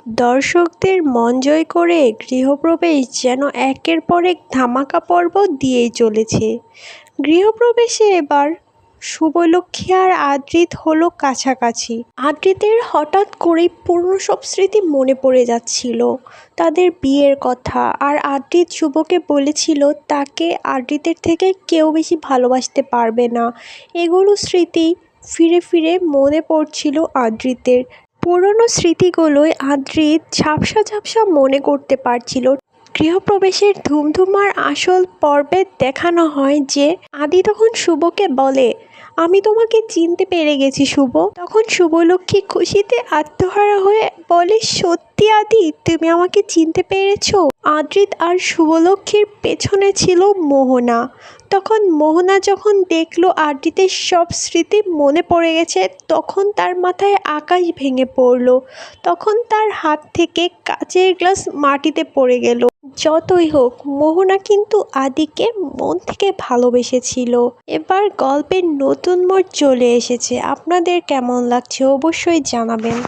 দর্শকদের মন জয় করে গৃহপ্রবেশ যেন একের পর এক ধামাকা পর্ব দিয়েই চলেছে। গৃহপ্রবেশে এবার শুভলক্ষ্মী আর আদ্রিত হলো কাছাকাছি। আদ্রিতের হঠাৎ করেই পুরনো সব স্মৃতি মনে পড়ে যাচ্ছিল, তাদের বিয়ের কথা। আর আদ্রিত শুভকে বলেছিল তাকে আদ্রিতের থেকে কেউ বেশি ভালোবাসতে পারবে না। এগুলো স্মৃতি ফিরে ফিরে মনে পড়ছিল আদ্রিতের। পুরনো স্মৃতিগুলোই আদ্রিত ঝাপসা ঝাপসা মনে করতে পারছিল। গৃহপ্রবেশের ধুমধুমার আসল পর্বে দেখানো হয় যে আদি তখন শুভকে বলে, আমি তোমাকে চিনতে পেরে গেছি শুভ। তখন শুভলক্ষ্মী খুশিতে আত্মহারা হয়ে বলে, সত্যি আদি, তুমি আমাকে চিনতে পেরেছো? আদ্রিত আর শুভলক্ষ্মীর পেছনে ছিল মোহনা। তখন মোহনা যখন দেখলো আদ্রিতের সব স্মৃতি মনে পড়ে গেছে, তখন তার মাথায় আকাশ ভেঙে পড়ল। তখন তার হাত থেকে কাচের গ্লাস মাটিতে পড়ে গেল। যতই হোক, মোহনা কিন্তু আদিকে মন থেকে ভালোবেসেছিল। এবার গল্পের নতুন মোড় চলে এসেছে। আপনাদের কেমন লাগছে অবশ্যই জানাবেন।